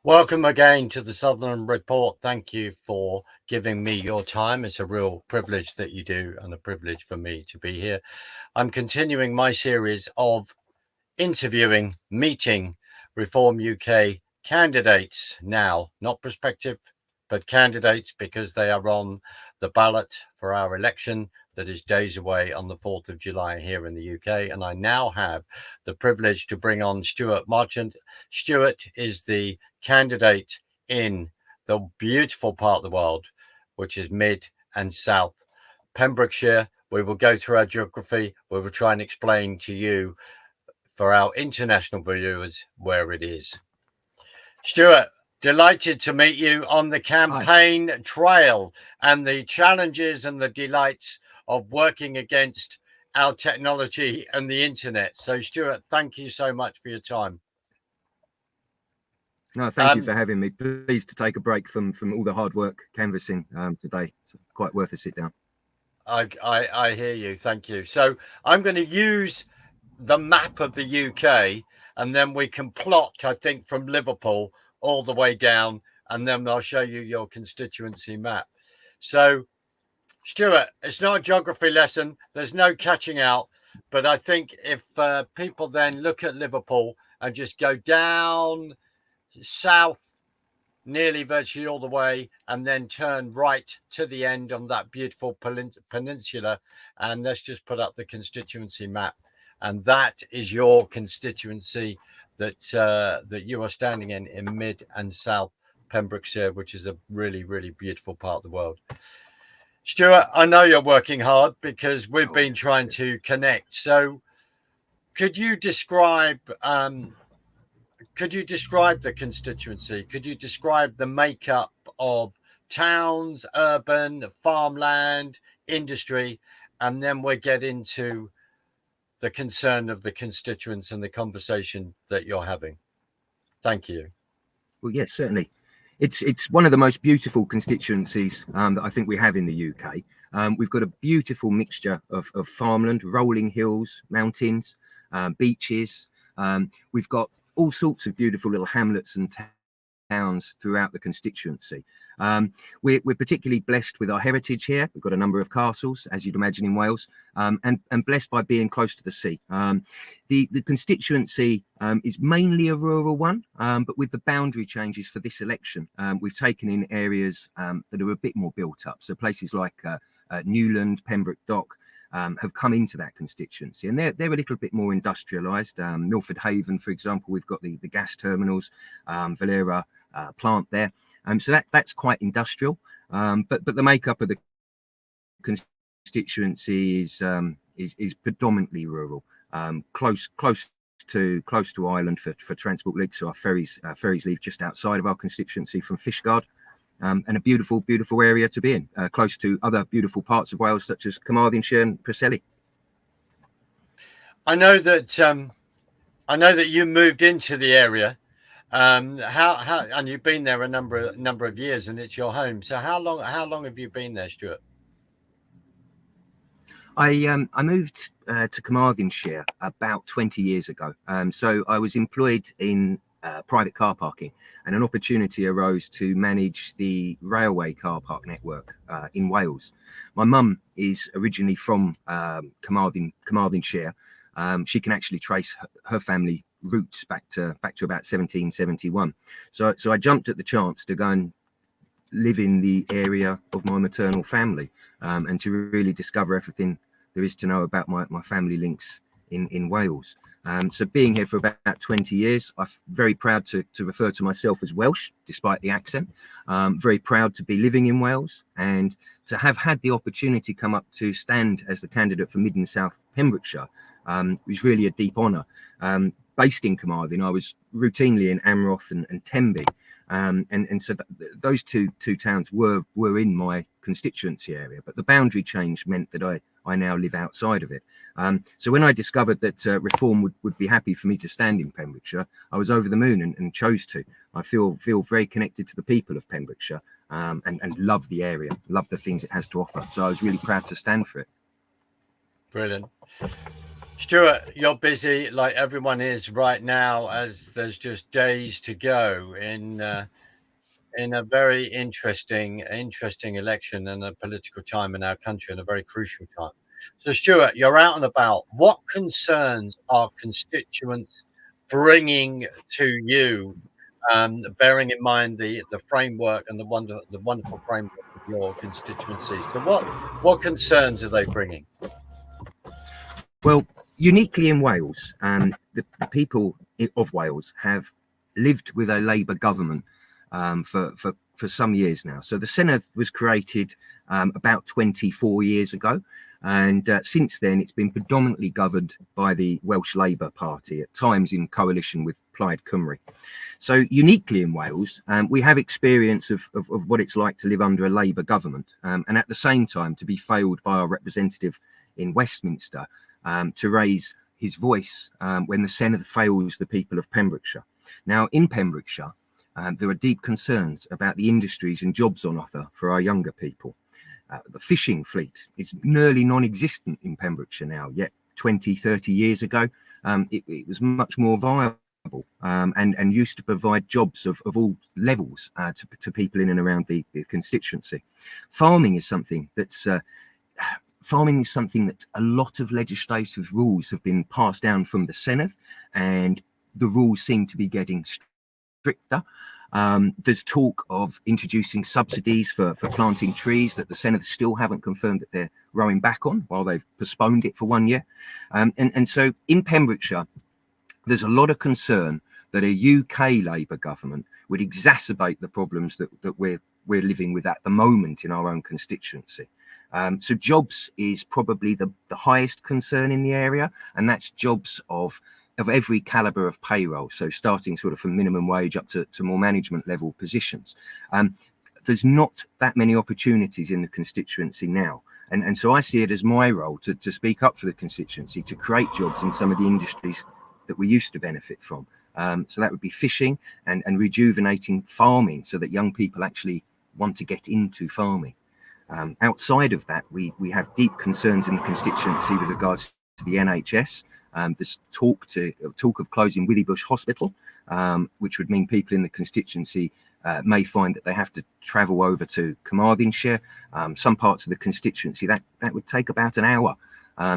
Welcome again to the Southern Report. Thank you for giving me your time. It's a real privilege that you do, and a privilege for me to be here. I'm continuing my series of interviewing, meeting Reform UK candidates now, not prospective, but candidates, because they are on the ballot for our election that is days away on the 4th of July here in the UK. And I now have the privilege to bring on Stuart Marchant. Stuart is the candidate in the beautiful part of the world, which is Mid and South Pembrokeshire. We will go through our geography. We will try and explain to you, for our international viewers, where it is. Stuart, delighted to meet you on the campaign trail and the challenges and the delights of working against our technology and the internet. So, Stuart, thank you so much for your time. No, thank you for having me. Pleased to take a break from all the hard work canvassing today. It's quite worth a sit down. I hear you. Thank you. So I'm going to use the map of the UK, and then we can plot, I think, from Liverpool all the way down, and then I'll show you your constituency map. So, Stuart, it's not a geography lesson. There's no catching out. But I think if people then look at Liverpool and just go down south, nearly virtually all the way, and then turn right to the end on that beautiful peninsula, and let's just put up the constituency map. And that is your constituency that that you are standing in Mid and South Pembrokeshire, which is a really, really beautiful part of the world. Stuart, I know you're working hard because we've been trying to connect. So could you describe the constituency? Could you describe the makeup of towns, urban, farmland, industry, and then we'll get into the concern of the constituents and the conversation that you're having? Thank you. Well, yes, certainly. It's one of the most beautiful constituencies that I think we have in the UK. We've got a beautiful mixture of farmland, rolling hills, mountains, beaches. We've got all sorts of beautiful little hamlets and towns throughout the constituency. We're particularly blessed with our heritage here. We've got a number of castles, as you'd imagine, in Wales, and blessed by being close to the sea. The constituency is mainly a rural one, but with the boundary changes for this election, we've taken in areas that are a bit more built up. So places like Newland, Pembroke Dock, have come into that constituency, and they're a little bit more industrialised. Milford Haven, for example, we've got the gas terminals, Valera plant there, so that's quite industrial. But the makeup of the constituency is predominantly rural, close to Ireland for transport links. So our ferries leave just outside of our constituency from Fishguard. And a beautiful area to be in, close to other beautiful parts of Wales, such as Carmarthenshire and Preseli. I know that you moved into the area. How and you've been there a number of years, and it's your home. So how long have you been there, Stuart? I moved to Carmarthenshire about 20 years ago. So I was employed in private car parking, and an opportunity arose to manage the railway car park network in Wales. My mum is originally from Carmarthenshire. She can actually trace her family roots back to about 1771. So I jumped at the chance to go and live in the area of my maternal family, and to really discover everything there is to know about my family links in Wales. So being here for about 20 years, I'm very proud to refer to myself as Welsh, despite the accent. Very proud to be living in Wales, and to have had the opportunity come up to stand as the candidate for Mid and South Pembrokeshire was really a deep honour. Based in Carmarthen, I was routinely in Amroth and Tenby, and so those two towns were in my constituency area, but the boundary change meant that I now live outside of it. So when I discovered that Reform would be happy for me to stand in Pembrokeshire, I was over the moon and chose to. I feel very connected to the people of Pembrokeshire, and love the area, love the things it has to offer. So I was really proud to stand for it. Brilliant. Stuart, you're busy like everyone is right now, as there's just days to go in a very interesting election and a political time in our country, and a very crucial time. So, Stuart, you're out and about. What concerns are constituents bringing to you, bearing in mind the framework and the wonderful framework of your constituency? So, what concerns are they bringing? Well, uniquely in Wales, the people of Wales have lived with a Labour government for some years now. So the Senedd was created about 24 years ago. And since then, it's been predominantly governed by the Welsh Labour Party, at times in coalition with Plaid Cymru. So uniquely in Wales, we have experience of what it's like to live under a Labour government, and at the same time to be failed by our representative in Westminster to raise his voice when the Senedd fails the people of Pembrokeshire. Now, in Pembrokeshire, there are deep concerns about the industries and jobs on offer for our younger people. The fishing fleet is nearly non-existent in Pembrokeshire now, yet 20, 30 years ago, it was much more viable and used to provide jobs of all levels to people in and around the constituency. Farming is something that a lot of legislative rules have been passed down from the Senedd, and the rules seem to be getting stricter. There's talk of introducing subsidies for planting trees that the Senedd still haven't confirmed that they're rowing back on, while they've postponed it for 1 year. And so in Pembrokeshire, there's a lot of concern that a UK Labour government would exacerbate the problems that we're living with at the moment in our own constituency. So jobs is probably the highest concern in the area, and that's jobs of every caliber of payroll, so starting sort of from minimum wage up to more management level positions. There's not that many opportunities in the constituency now. And so I see it as my role to speak up for the constituency, to create jobs in some of the industries that we used to benefit from. So that would be fishing and rejuvenating farming, so that young people actually want to get into farming. Outside of that, we have deep concerns in the constituency with regards to the NHS. There's talk of closing Withybush Hospital, which would mean people in the constituency may find that they have to travel over to Carmarthenshire. Some parts of the constituency that would take about an hour.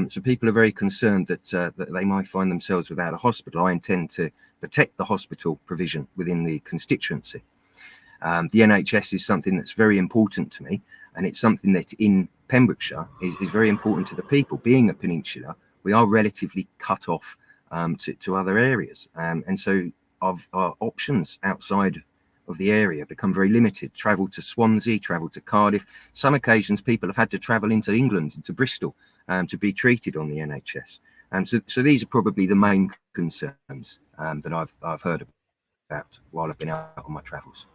So people are very concerned that they might find themselves without a hospital. I intend to protect the hospital provision within the constituency. The NHS is something that's very important to me, and it's something that in Pembrokeshire is very important to the people. Being a peninsula, we are relatively cut off to other areas. And so our options outside of the area become very limited. Travel to Swansea, travel to Cardiff. Some occasions people have had to travel into England, into Bristol, to be treated on the NHS. So these are probably the main concerns that I've heard about while I've been out on my travels.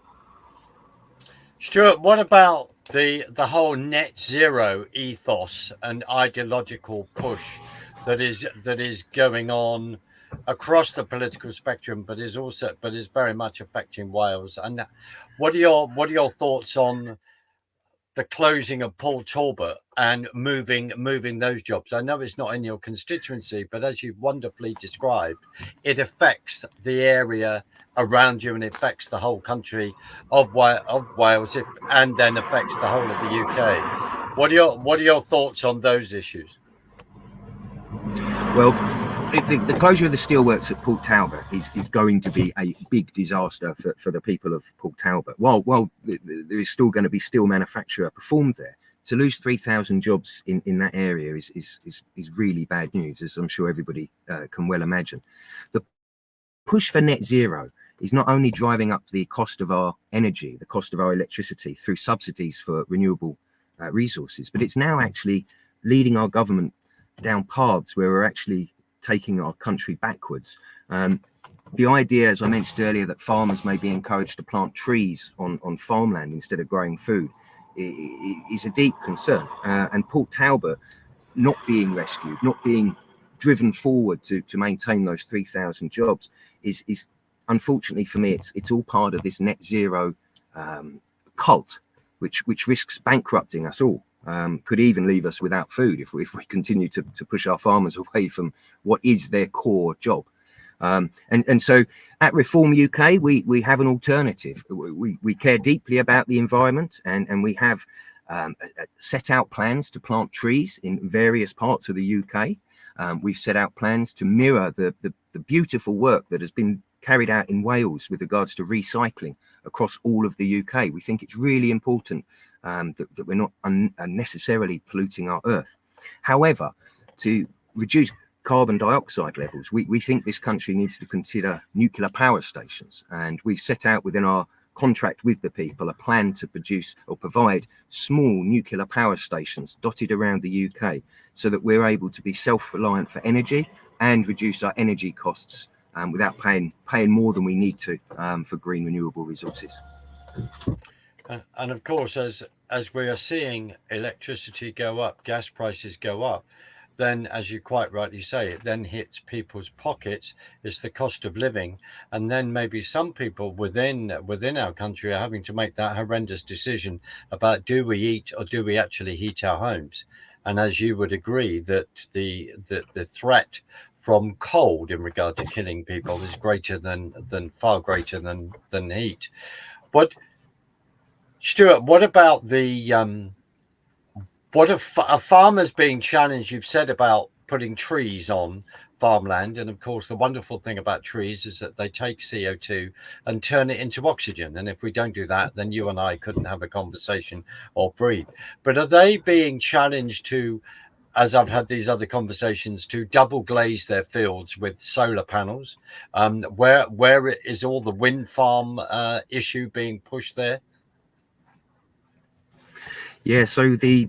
Stuart, what about the whole net zero ethos and ideological push that is going on across the political spectrum, but is very much affecting Wales? And what are your thoughts on the closing of Paul Talbot and moving those jobs? I know it's not in your constituency, but as you've wonderfully described, it affects the area around you and it affects the whole country of Wales, and then affects the whole of the UK. What are your thoughts on those issues? Well, the closure of the steelworks at Port Talbot is going to be a big disaster for the people of Port Talbot. While there is still going to be steel manufacture performed there, to lose 3,000 jobs in that area is really bad news, as I'm sure everybody can well imagine. The push for net zero is not only driving up the cost of our energy, the cost of our electricity through subsidies for renewable resources, but it's now actually leading our government down paths where we're actually taking our country backwards. The idea, as I mentioned earlier, that farmers may be encouraged to plant trees on farmland instead of growing food is a deep concern. And Port Talbot not being rescued, not being driven forward to maintain those 3,000 jobs is unfortunately for me, it's all part of this net zero cult, which risks bankrupting us all. could even leave us without food if we continue to push our farmers away from what is their core job. And so at Reform UK, we have an alternative. We care deeply about the environment, and we have set out plans to plant trees in various parts of the UK. We've set out plans to mirror the beautiful work that has been carried out in Wales with regards to recycling across all of the UK. We think it's really important that we're not unnecessarily polluting our earth. However, to reduce carbon dioxide levels, we think this country needs to consider nuclear power stations, and we've set out within our contract with the people a plan to produce or provide small nuclear power stations dotted around the UK, so that we're able to be self-reliant for energy and reduce our energy costs without paying more than we need to for green renewable resources. And of course, as we are seeing electricity go up, gas prices go up, then, as you quite rightly say, it then hits people's pockets. It's the cost of living, and then maybe some people within our country are having to make that horrendous decision about, do we eat or do we actually heat our homes? And as you would agree, that the threat from cold in regard to killing people is greater than far greater than heat. But Stuart, what about the what are farmers being challenged? You've said about putting trees on farmland, and of course the wonderful thing about trees is that they take CO2 and turn it into oxygen, and if we don't do that, then you and I couldn't have a conversation or breathe. But are they being challenged to, as I've had these other conversations, to double glaze their fields with solar panels? Where is all the wind farm issue being pushed there? Yeah, so the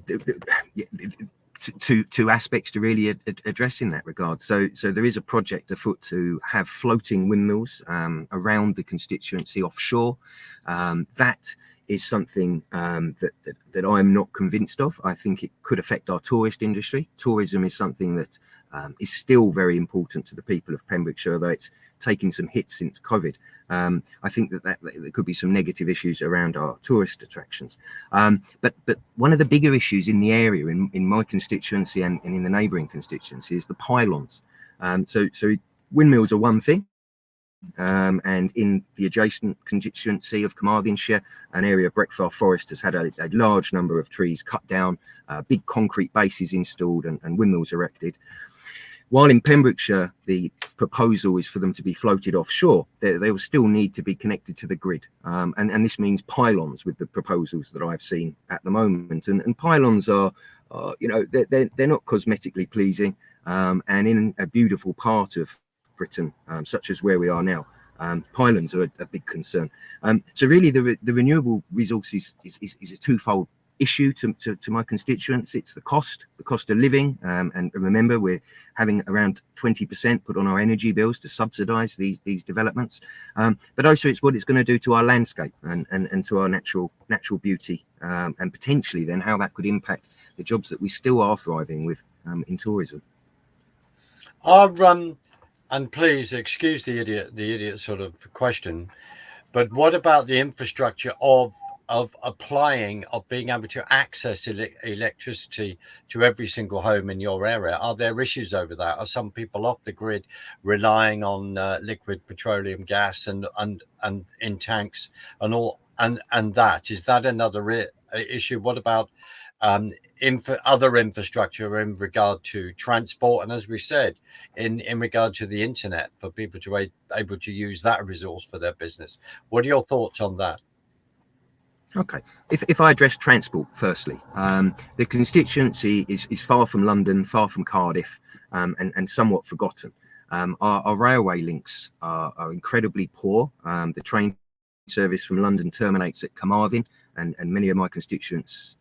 two aspects to really address in that regard. So there is a project afoot to have floating windmills around the constituency offshore. That is something that I'm not convinced of. I think it could affect our tourist industry. Tourism is something that is still very important to the people of Pembrokeshire, though it's taken some hits since COVID. I think that there could be some negative issues around our tourist attractions. But one of the bigger issues in the area, in my constituency and in the neighbouring constituency, is the pylons. So windmills are one thing. And in the adjacent constituency of Carmarthenshire, an area of Breckfast Forest has had a large number of trees cut down, big concrete bases installed, and windmills erected. While in Pembrokeshire, the proposal is for them to be floated offshore, they will still need to be connected to the grid. And this means pylons with the proposals that I've seen at the moment. And pylons are they're not cosmetically pleasing. And in a beautiful part of Britain, such as where we are now, pylons are a big concern. So really the renewable resources is a twofold issue to my constituents. It's the cost of living, and remember, we're having around 20% put on our energy bills to subsidise these developments, but also it's what it's going to do to our landscape and to our natural beauty, and potentially then how that could impact the jobs that we still are thriving with in tourism. And please excuse the idiot sort of question, but what about the infrastructure of being able to access electricity to every single home in your area? Are there issues over that? Are some people off the grid relying on liquid petroleum gas and in tanks and all? And that is that another issue? What about other infrastructure in regard to transport, and as we said, in regard to the internet, for people to be able to use that resource for their business? What are your thoughts on that? Okay, if I address transport firstly, the constituency is far from London, far from Cardiff, and somewhat forgotten. Our railway links are incredibly poor. The train service from London terminates at Carmarthen, and many of my constituents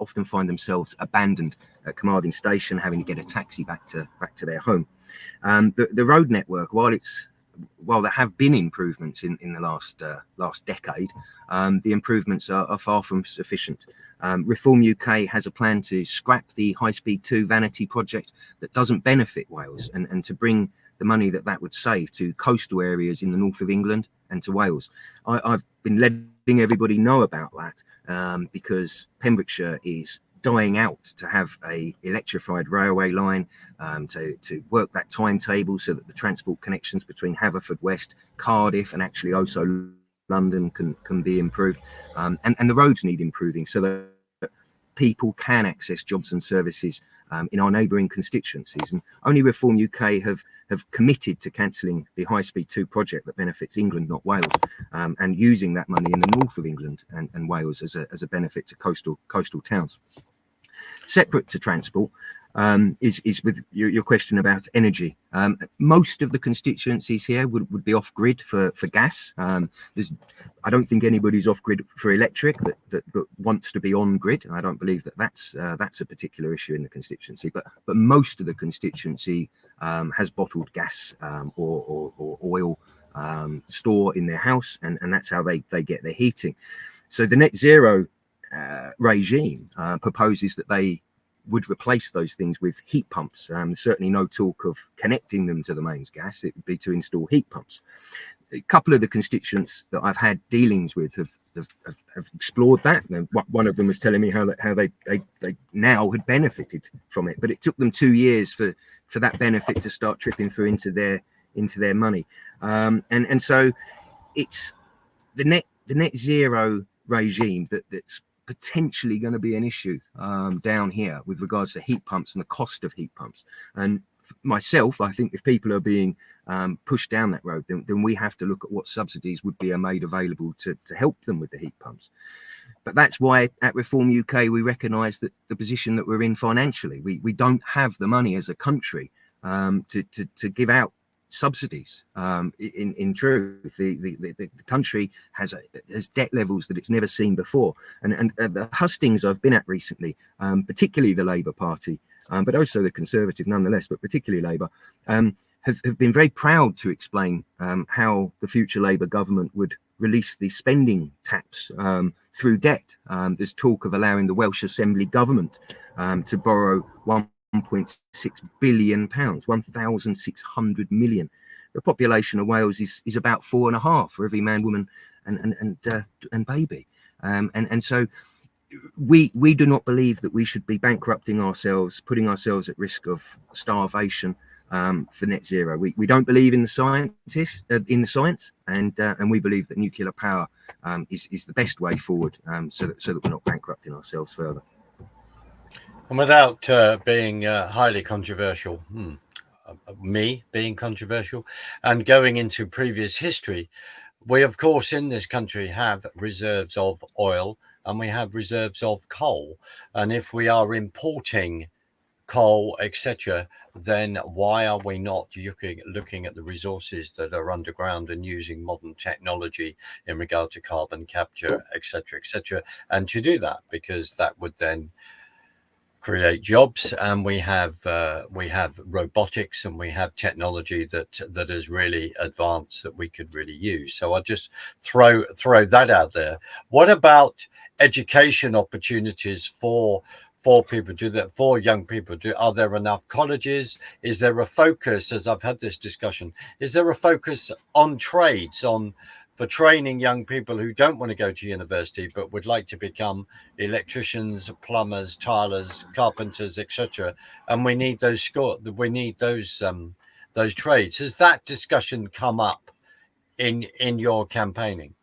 often find themselves abandoned at Carmarthen station, having to get a taxi back to their home. The road network, while there have been improvements in the last decade, the improvements are far from sufficient. Reform UK has a plan to scrap the High Speed 2 vanity project that doesn't benefit Wales, and to bring the money that would save to coastal areas in the north of England and to Wales. I've been letting everybody know about that because Pembrokeshire is dying out to have a electrified railway line, to work that timetable so that the transport connections between Haverfordwest, Cardiff, and actually also London can be improved, and the roads need improving so that people can access jobs and services in our neighbouring constituencies. And only Reform UK have committed to cancelling the High Speed 2 project that benefits England, not Wales, and using that money in the north of England and Wales as a benefit to coastal towns. Separate to transport is with your question about energy. Most of the constituencies here would be off grid for gas. I don't think anybody's off grid for electric that wants to be on grid. I don't believe that's a particular issue in the constituency. But most of the constituency has bottled gas or oil store in their house, and that's how they get their heating. So the net zero regime proposes that they would replace those things with heat pumps. Certainly no talk of connecting them to the mains gas. It would be to install heat pumps. A couple of the constituents that I've had dealings with have explored that. One of them was telling me how they now had benefited from it, but it took them 2 years for that benefit to start tripping through into their money. And so it's the net zero regime that's potentially going to be an issue down here with regards to heat pumps and the cost of heat pumps. And myself, I think if people are being pushed down that road, then we have to look at what subsidies would be made available to help them with the heat pumps. But that's why at Reform UK we recognise that the position that we're in financially, we don't have the money as a country to give out subsidies. In truth, the country has debt levels that it's never seen before, and the hustings I've been at recently, particularly the Labour Party, but also the Conservative nonetheless, but particularly Labour, have been very proud to explain how the future Labour government would release the spending taps through debt. There's talk of allowing the Welsh Assembly government to borrow £1.6 billion, 1,600 million. The population of Wales is about 4.5 for every man, woman, and baby. And so we do not believe that we should be bankrupting ourselves, putting ourselves at risk of starvation for net zero. We don't believe in the science, and we believe that nuclear power is the best way forward, so that we're not bankrupting ourselves further. And without being highly controversial, me being controversial, and going into previous history, we of course in this country have reserves of oil and we have reserves of coal. And if we are importing coal, etc., then why are we not looking at the resources that are underground and using modern technology in regard to carbon capture, etc., and to do that, because that would then create jobs, and we have robotics and we have technology that is really advanced that we could really use. So I'll just throw that out there. What about education opportunities for people to do that, for young people? Are there enough colleges? Is there a focus, as I've had this discussion, is there a focus on trades, for training young people who don't want to go to university but would like to become electricians, plumbers, tilers, carpenters, etc.? And we need those trades. Has that discussion come up in your campaigning?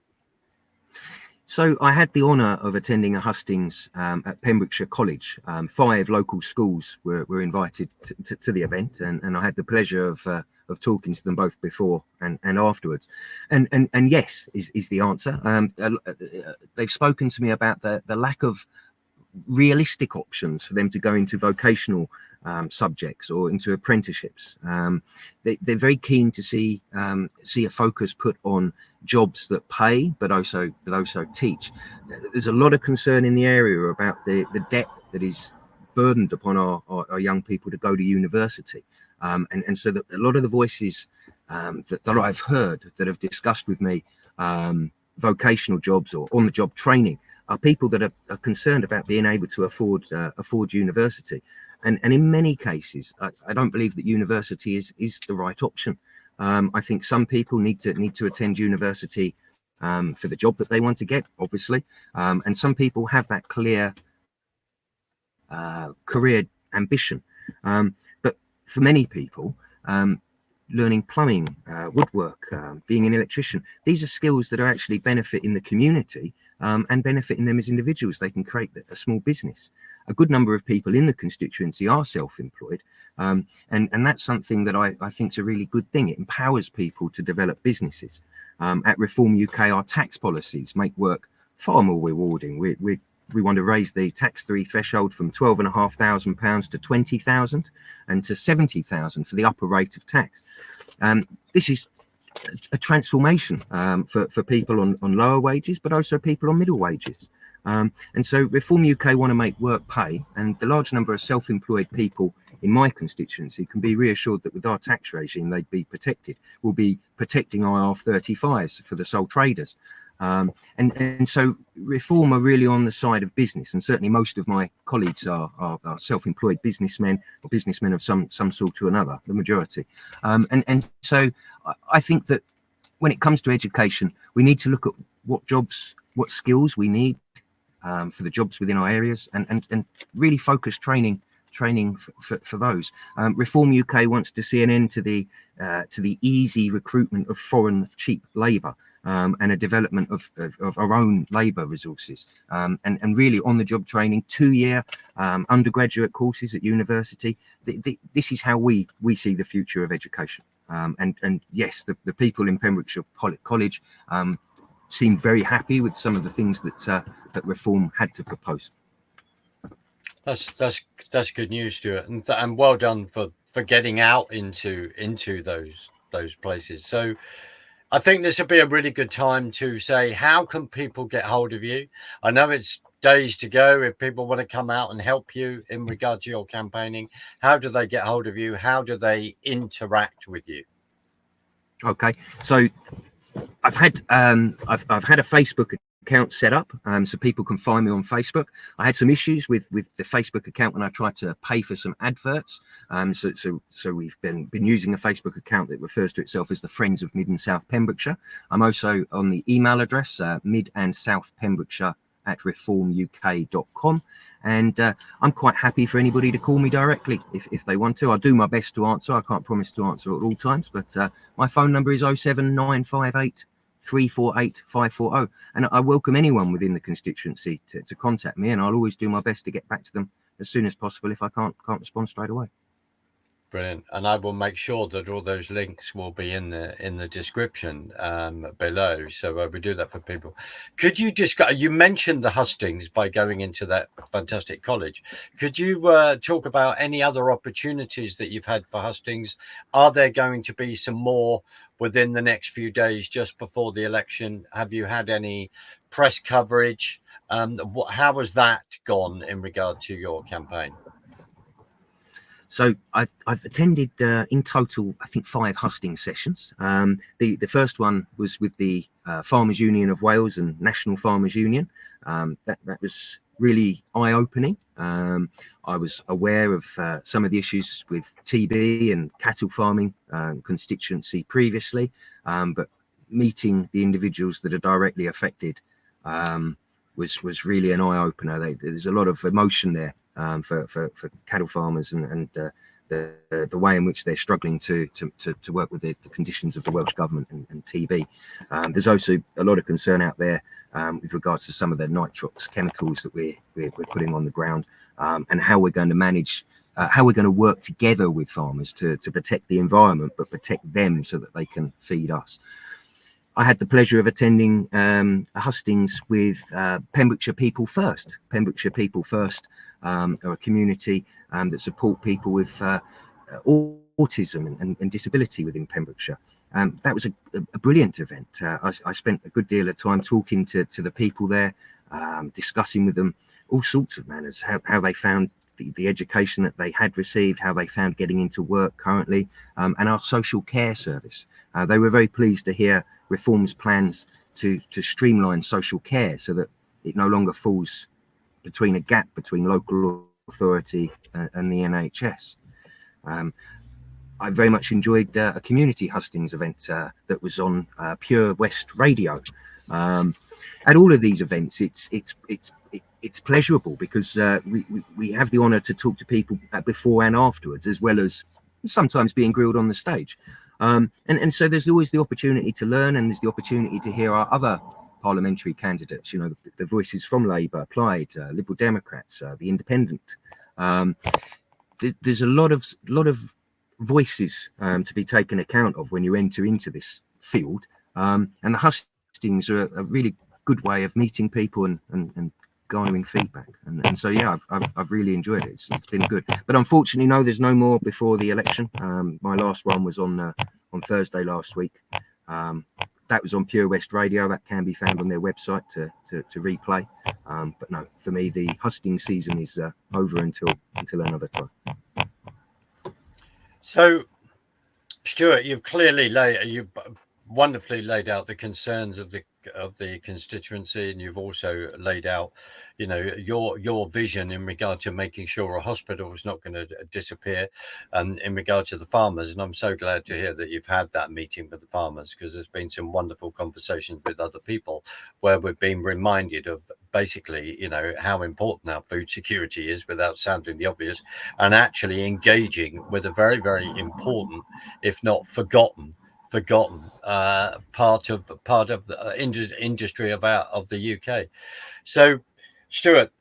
So I had the honour of attending a hustings at Pembrokeshire College. 5 local schools were invited to the event, and I had the pleasure of talking to them both before and afterwards. And yes is the answer. They've spoken to me about the lack of realistic options for them to go into vocational subjects or into apprenticeships. They're very keen to see a focus put on jobs that pay but also teach. There's a lot of concern in the area about the debt that is burdened upon our young people to go to university, and so that a lot of the voices that I've heard that have discussed with me vocational jobs or on the job training are people that are concerned about being able to afford university. And in many cases, I don't believe that university is the right option. I think some people need to attend university for the job that they want to get, obviously. And some people have that clear career ambition. But for many people, learning plumbing, woodwork, being an electrician, these are skills that are actually benefiting the community and benefiting them as individuals. They can create a small business. A good number of people in the constituency are self-employed, and that's something that I think is a really good thing. It empowers people to develop businesses. At Reform UK, our tax policies make work far more rewarding. We want to raise the tax-free threshold from £12,500 to 20,000 and to 70,000 for the upper rate of tax. This is a transformation for people on lower wages, but also people on middle wages. And so Reform UK want to make work pay, and the large number of self-employed people in my constituency can be reassured that with our tax regime, they'd be protected. We'll be protecting IR35s for the sole traders. And so Reform are really on the side of business, and certainly most of my colleagues are self-employed businessmen or businessmen of some sort or another, the majority. And so I think that when it comes to education, we need to look at what jobs, what skills we need for the jobs within our areas, and really focus training for those. Reform UK wants to see an end to the easy recruitment of foreign cheap labour. And a development of our own labour resources, and really on-the-job training, 2-year undergraduate courses at university. This is how we see the future of education. And yes, the people in Pembrokeshire College seem very happy with some of the things that Reform had to propose. That's good news, Stuart, and well done for getting out into those places. So I think this would be a really good time to say, how can people get hold of you? I know it's days to go. If people want to come out and help you in regard to your campaigning, how do they get hold of you? How do they interact with you? Okay, so I've had a Facebook account set up, so people can find me on Facebook. I had some issues with the Facebook account when I tried to pay for some adverts. So we've been using a Facebook account that refers to itself as the Friends of Mid and South Pembrokeshire. I'm also on the email address Mid and South Pembrokeshire @reformuk.com, and I'm quite happy for anybody to call me directly if they want to. I'll do my best to answer. I can't promise to answer at all times, but my phone number is 07958 348 540, and I welcome anyone within the constituency to contact me, and I'll always do my best to get back to them as soon as possible if I can't respond straight away. Brilliant. And I will make sure that all those links will be in the description below, so we do that for people. Could you you mentioned the hustings by going into that fantastic college. Could you talk about any other opportunities that you've had for hustings? Are there going to be some more within the next few days just before the election? Have you had any press coverage? How has that gone in regard to your campaign? So I've attended in total, I think, 5 hustings sessions. The first one was with the Farmers Union of Wales and National Farmers Union. That was really eye-opening. I was aware of some of the issues with TB and cattle farming constituency previously, but meeting the individuals that are directly affected was really an eye-opener. There's a lot of emotion there for cattle farmers and the way in which they're struggling to work with the conditions of the Welsh Government and TB. There's also a lot of concern out there with regards to some of the nitrox chemicals that we're putting on the ground, and how we're going to manage, how we're going to work together with farmers to protect the environment, but protect them so that they can feed us. I had the pleasure of attending a hustings with Pembrokeshire People First. Pembrokeshire People First are a community that support people with autism and disability within Pembrokeshire. That was a brilliant event. I spent a good deal of time talking to the people there, discussing with them all sorts of matters, how they found the education that they had received, how they found getting into work currently, and our social care service. They were very pleased to hear Reform's plans to streamline social care so that it no longer falls between a gap between local authority and the NHS. I very much enjoyed a community hustings event that was on Pure West Radio. At all of these events, it's pleasurable because we have the honour to talk to people before and afterwards, as well as sometimes being grilled on the stage. And so there's always the opportunity to learn, and there's the opportunity to hear our other parliamentary candidates, you know, the voices from Labour, Plaid, Liberal Democrats, the Independent. There's a lot of voices to be taken account of when you enter into this field. And the hustings are a really good way of meeting people and garnering feedback. And so, yeah, I've really enjoyed it. It's been good. But unfortunately, no, there's no more before the election. My last one was on Thursday last week. That was on Pure West Radio. That can be found on their website to replay. But no, for me, the husting season is over until another time. So, Stuart, you've wonderfully laid out the concerns of the constituency, and you've also laid out, you know, your vision in regard to making sure a hospital is not going to disappear, and in regard to the farmers. And I'm so glad to hear that you've had that meeting with the farmers, because there's been some wonderful conversations with other people where we've been reminded of basically, you know, how important our food security is, without sounding the obvious, and actually engaging with a very, very important, if not forgotten part of the industry of the UK. So, Stuart,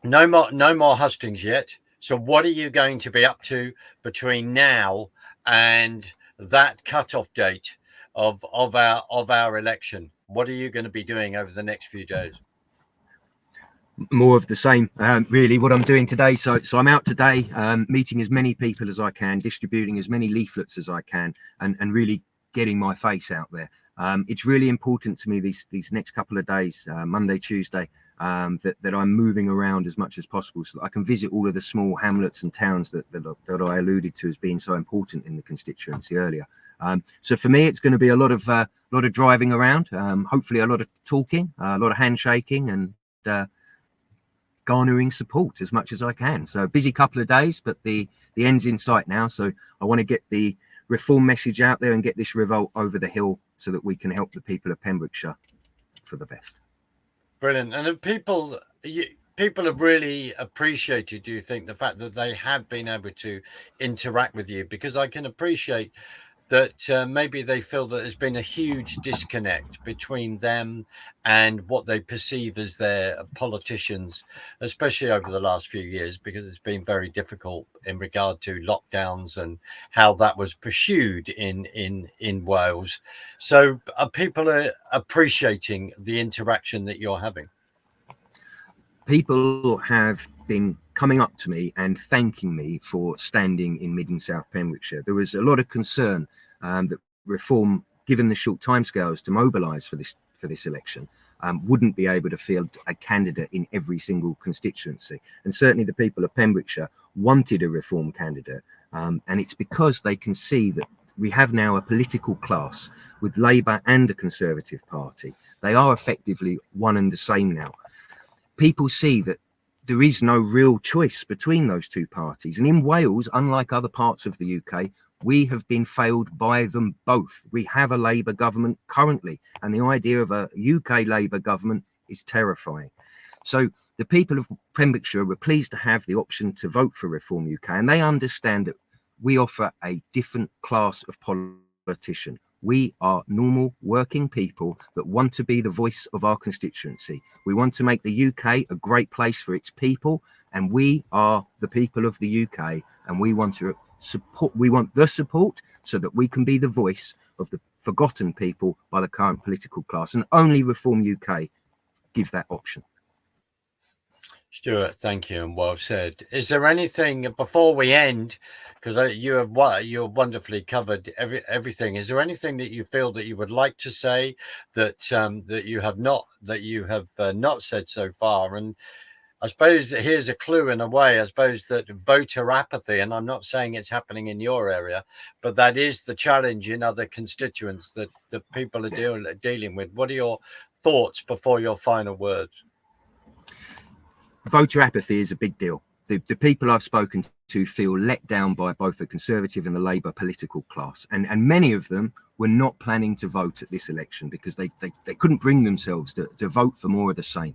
no more hustings yet. So, what are you going to be up to between now and that cut-off date of our election? What are you going to be doing over the next few days? More of the same, really, what I'm doing today. So I'm out today, meeting as many people as I can, distributing as many leaflets as I can, and really getting my face out there. It's really important to me these next couple of days, Monday, Tuesday, that I'm moving around as much as possible, so that I can visit all of the small hamlets and towns that I alluded to as being so important in the constituency earlier. So for me, it's going to be a lot of driving around, hopefully a lot of talking, a lot of handshaking, and garnering support as much as I can. So a busy couple of days, but the end's in sight now. So I want to get the reform message out there and get this revolt over the hill, so that we can help the people of Pembrokeshire for the best. Brilliant. And people have really appreciated, do you think, the fact that they have been able to interact with you? Because I can appreciate that maybe they feel that there's been a huge disconnect between them and what they perceive as their politicians, especially over the last few years, because it's been very difficult in regard to lockdowns and how that was pursued in Wales. So people are appreciating the interaction that you're having? People have been coming up to me and thanking me for standing in Mid and South Pembrokeshire. There was a lot of concern that reform, given the short timescales to mobilise for this election, wouldn't be able to field a candidate in every single constituency. And certainly the people of Pembrokeshire wanted a reform candidate, and it's because they can see that we have now a political class with Labour and the Conservative Party. They are effectively one and the same now. People see that there is no real choice between those two parties. And in Wales, unlike other parts of the UK, we have been failed by them both. We have a Labour government currently, and the idea of a UK Labour government is terrifying. So the people of Pembrokeshire were pleased to have the option to vote for Reform UK, and they understand that we offer a different class of politician. We are normal working people that want to be the voice of our constituency. We want to make the UK a great place for its people, and we are the people of the UK, and we want to support. We want the support so that we can be the voice of the forgotten people by the current political class, and only Reform UK give that option. Stuart, thank you, and well said. Is there anything before we end, because you've wonderfully covered everything? Is there anything that you feel that you would like to say that you have not said so far? And I suppose here's a clue in a way. I suppose that voter apathy, and I'm not saying it's happening in your area, but that is the challenge in other constituents that people are dealing with. What are your thoughts before your final words? Voter apathy is a big deal. The people I've spoken to feel let down by both the Conservative and the Labour political class. And many of them were not planning to vote at this election because they couldn't bring themselves to vote for more of the same.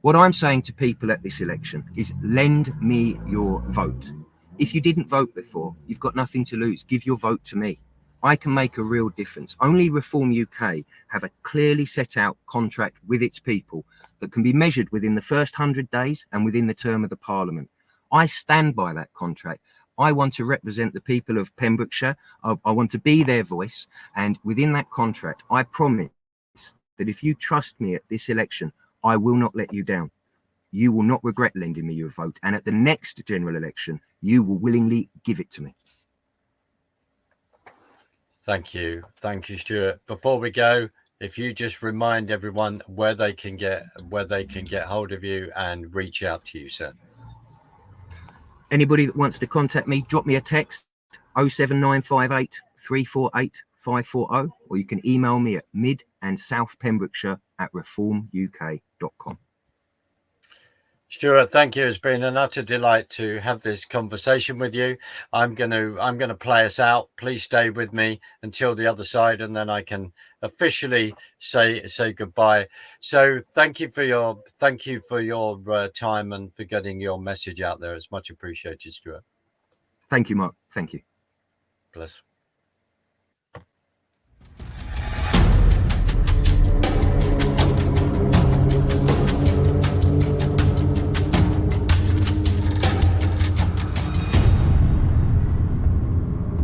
What I'm saying to people at this election is lend me your vote. If you didn't vote before, you've got nothing to lose. Give your vote to me. I can make a real difference. Only Reform UK have a clearly set out contract with its people that can be measured within the first 100 days and within the term of the Parliament. I stand by that contract. I want to represent the people of Pembrokeshire. I want to be their voice. And within that contract, I promise that if you trust me at this election, I will not let you down. You will not regret lending me your vote. And at the next general election, you will willingly give it to me. Thank you. Thank you, Stuart. Before we go, if you just remind everyone where they can get hold of you and reach out to you, sir. Anybody that wants to contact me, drop me a text 07958 348 540, or you can email me at Mid and South Pembrokeshire @reformuk.com. Stuart, thank you. It's been an utter delight to have this conversation with you. I'm going to play us out. Please stay with me until the other side, and then I can officially say goodbye. So thank you for your time and for getting your message out there. It's much appreciated, Stuart. Thank you, Mark. Thank you. Bless.